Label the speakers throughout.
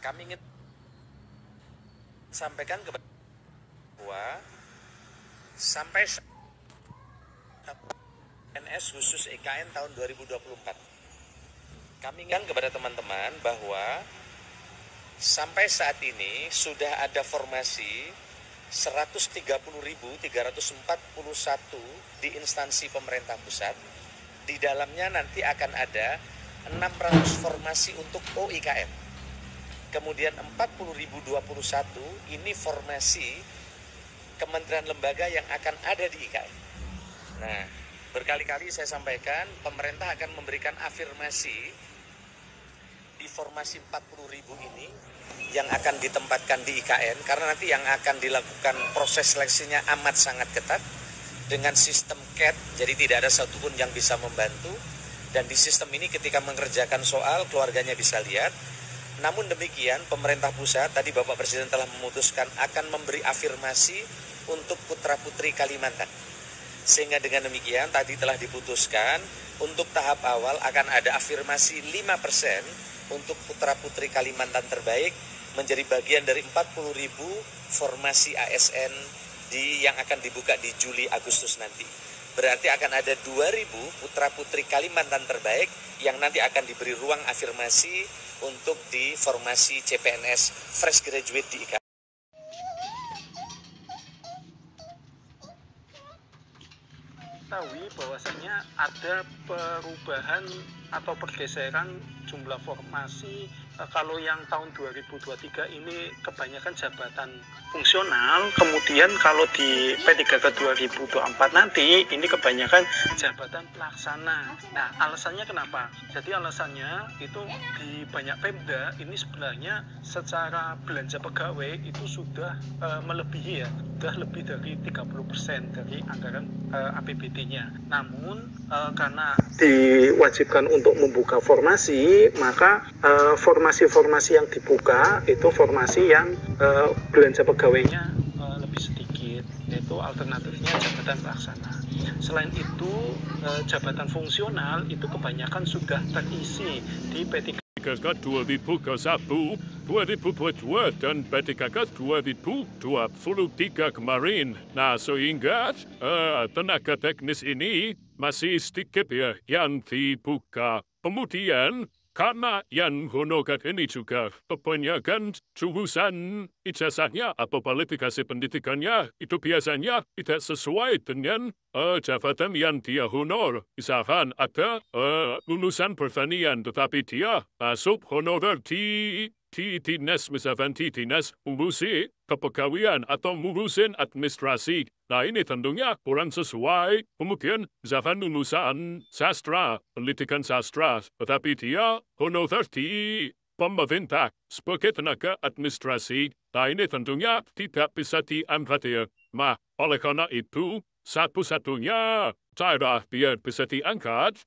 Speaker 1: kami ingin sampaikan kepada bahwa sampai PNS khusus EKN tahun 2024. Kami ingin kepada teman-teman bahwa sampai saat ini sudah ada formasi 130.341 di instansi pemerintah pusat. Di dalamnya nanti akan ada 600 formasi untuk OIKM. Kemudian 40.021 ini formasi kementerian lembaga yang akan ada di IKN. Nah, berkali-kali saya sampaikan pemerintah akan memberikan afirmasi di formasi 40.000 ini yang akan ditempatkan di IKN, karena nanti yang akan dilakukan proses seleksinya amat sangat ketat dengan sistem CAT, jadi tidak ada satupun yang bisa membantu. Dan di sistem ini ketika mengerjakan soal, keluarganya bisa lihat. Namun demikian, pemerintah pusat, tadi Bapak Presiden telah memutuskan akan memberi afirmasi untuk putra-putri Kalimantan. Sehingga dengan demikian, tadi telah diputuskan untuk tahap awal akan ada afirmasi 5% untuk putra-putri Kalimantan terbaik menjadi bagian dari 40.000 formasi ASN yang akan dibuka di Juli Agustus nanti. Berarti akan ada 2.000 putra-putri Kalimantan terbaik yang nanti akan diberi ruang afirmasi untuk di formasi CPNS fresh graduate di IKN.
Speaker 2: Ketahui bahwasanya ada perubahan atau pergeseran jumlah formasi. Kalau yang tahun 2023 ini kebanyakan jabatan fungsional, kemudian kalau di P3K 2024 nanti ini kebanyakan jabatan pelaksana. Nah, alasannya kenapa? Jadi alasannya itu di banyak Pemda ini sebenarnya secara belanja pegawai itu sudah melebihi ya, sudah lebih dari 30% dari anggaran APBD-nya. Namun karena diwajibkan untuk membuka formasi, maka formasi-formasi yang dibuka itu formasi yang belanja pegawainya lebih sedikit, yaitu alternatifnya jabatan pelaksana. Selain itu, jabatan fungsional itu kebanyakan sudah terisi di P3K
Speaker 3: 2021, 2022 dan P3K 2023 kemarin. Nah, sehingga tenaga teknis ini masih sedikit ya yang dibuka. Kemudian karena yang honorer ini juga kebanyakan jurusan ijazahnya atau kualifikasi pendidikannya itu biasanya tidak sesuai dengan jabatan yang dia honor. Misalkan ada lulusan pertanian tetapi dia masuk honorer di dinas, misalkan di dinas ngurusi kepegawaian atau ngurusin administrasi. Nah, ini tentunya kurang sesuai. Kemudian misalkan lulusan sastra, pendidikan sastra, tetapi dia honorer di pemerintah sebagai tenaga administrasi. Nah, ini tentunya tidak bisa diangkat ya. Nah, oleh karena itu, satu-satunya cara biar bisa diangkat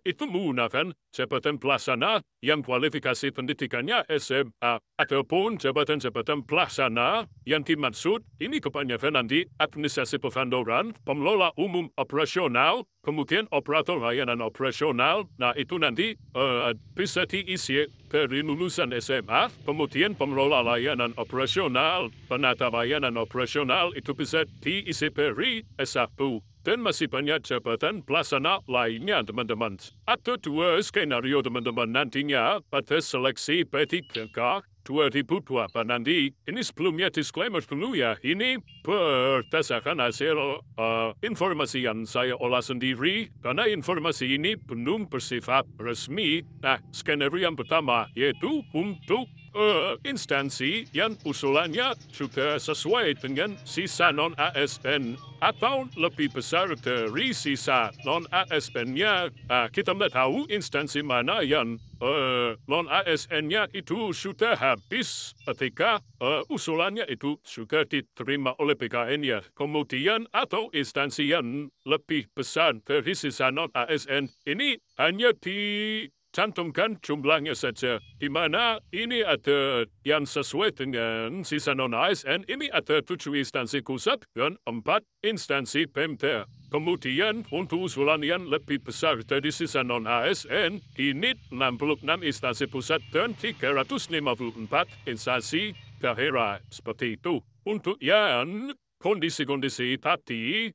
Speaker 3: itu menggunakan jabatan pelaksana yang kualifikasi pendidikannya SMA. Ataupun jabatan-jabatan pelaksana yang dimaksud ini kebanyakan nanti administrasi pevandoran, pengelola umum operasional, kemudian operator layanan operasional. Nah, itu nanti bisa diisi dari lulusan SMA, kemudian pengelola layanan operasional, penata layanan operasional itu bisa diisi dari S1. Dan masih banyak jabatan pelaksana lainnya, teman-teman. Ada dua skenario, teman-teman, nantinya pada seleksi P3K 2024 nanti. Ini sebelumnya disclaimer dulu ya. Ini berdasarkan hasil informasi yang saya olah sendiri, karena informasi ini belum bersifat resmi. Nah, skenario yang pertama yaitu untuk instansi yang usulannya juga sesuai dengan sisa non-ASN atau lebih besar dari sisa non-ASN-nya. Kita tidak tahu instansi mana yang non-ASN-nya itu sudah habis ketika usulannya itu sudah diterima oleh BKN ya. Kemudian atau instansi yang lebih besar dari sisa non-ASN ini hanya cantumkan jumlahnya saja, di mana ini ada yang sesuai dengan sisa non-ASN, ini ada 7 instansi pusat dan 4 instansi Pemda. Kemudian untuk usulan yang lebih besar dari sisa non-ASN, kini 66 instansi pusat dan 354 instansi daerah. Seperti itu. Untuk yang kondisi-kondisi tadi,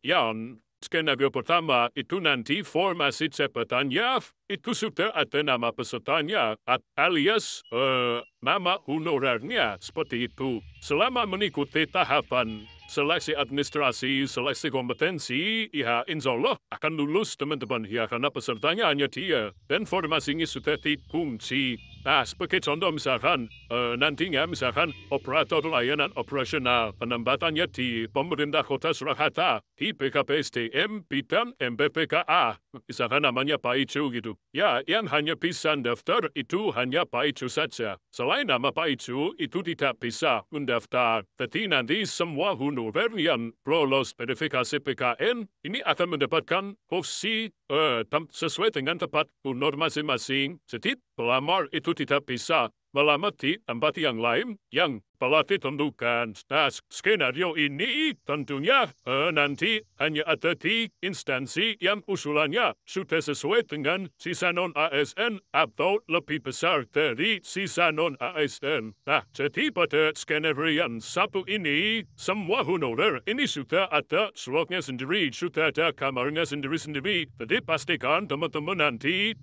Speaker 3: yang skenario pertama itu nanti formasi jabatannya, itu sudah ada nama pesertanya, alias nama honorernya, seperti itu. Selama mengikuti tahapan seleksi administrasi, seleksi kompetensi, ya insya Allah akan lulus teman-teman. Ya karena pesertanya hanya dia. Dan formasinya sudah dikunci. Nah, sebagai contoh misalkan, nantinya misalkan operator layanan operasional, penempatannya di pemerintah kota Surakarta, di BKPSDM, bidang MBPKA. Misalkan namanya Pak Ijo gitu. Ya, yang hanya bisa daftar itu hanya Pak Ijo saja. Selain nama Pak Ijo, itu tidak bisa mendaftar. Jadi nanti semua honorer yang lolos verifikasi PKN, ini akan mendapatkan posisi sesuai dengan tempat honor masing-masing. Jadi pelamar itu tidak bisa melamar di tempat yang lain yang telah ditentukan. Nah, skenario ini tentunya nanti hanya ada di instansi yang usulannya sudah sesuai dengan sisa non-ASN atau lebih besar dari sisa non-ASN. Nah, jadi pada skenario yang satu ini, semua honorer ini sudah ada slotnya sendiri, sudah ada kamarnya sendiri-sendiri. Jadi pastikan teman-teman nanti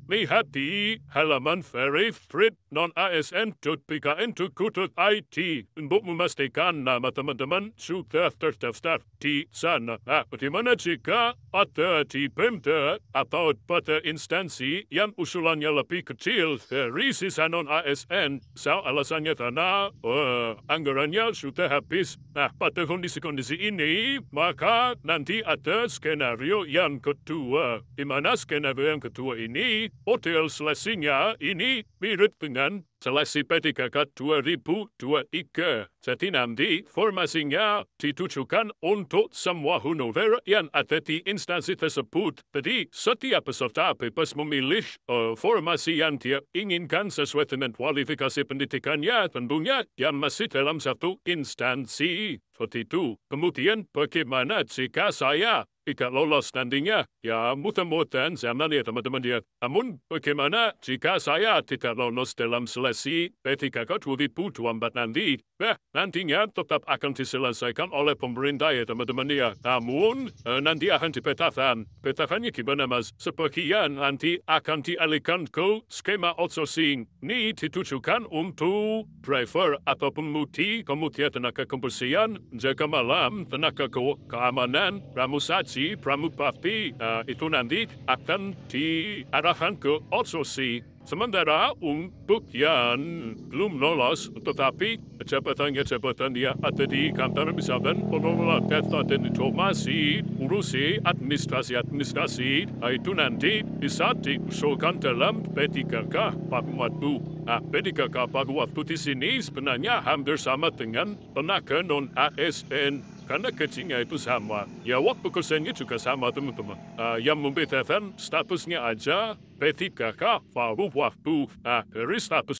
Speaker 3: lihat di halaman verifrit.non-asn.bkn.go.id untuk memastikan nama teman-teman sudah terdaftar di sana. Nah, bagaimana jika ada di Pemda atau pada instansi yang usulannya lebih kecil dari sisa non-ASN, alasannya karena anggarannya sudah habis. Nah, pada kondisi-kondisi ini, maka nanti ada skenario yang kedua, di mana skenario yang kedua ini model seleksinya ini mirip dengan seleksi P3K 2023. Jadi nanti formasinya ditujukan untuk semua honorer yang ada di instansi tersebut. Jadi setiap peserta bebas memilih formasi yang dia inginkan sesuai dengan kualifikasi pendidikannya, tentunya yang masih dalam satu instansi. Seperti itu. Kemudian bagaimana jika saya tidak lolos nantinya? Ya mudah-mudahan zaman ya teman-teman ya. Namun bagaimana jika saya tidak lolos dalam seleksi P3K 2024 nanti? Nantinya tetap akan diselesaikan oleh pemerintah ya teman-teman ya. Namun nanti akan dipetakan. Petakannya gimana mas? Sebagian nanti akan dialihkan ke skema outsourcing. Ini ditujukan untuk driver atau pemudi, kemudian tenaga kebersihan, jaga malam, tenaga keamanan, pramusaji, pramubakti, itu nanti akan diarahkan ke outsourcing. Sementara untuk yang belum lolos, tetapi jabatan dia ada di kantor misalkan pengelola data dan informasi, urusi administrasi, itu nanti bisa diusulkan dalam P3K paruh waktu. Nah, P3K paruh waktu di sini sebenarnya hampir sama dengan tenaga non-ASN. Karena gajinya itu sama. Ya waktu kerjanya juga sama teman-teman. Yang membedakan statusnya aja P3K paruh waktu. Nah, dari status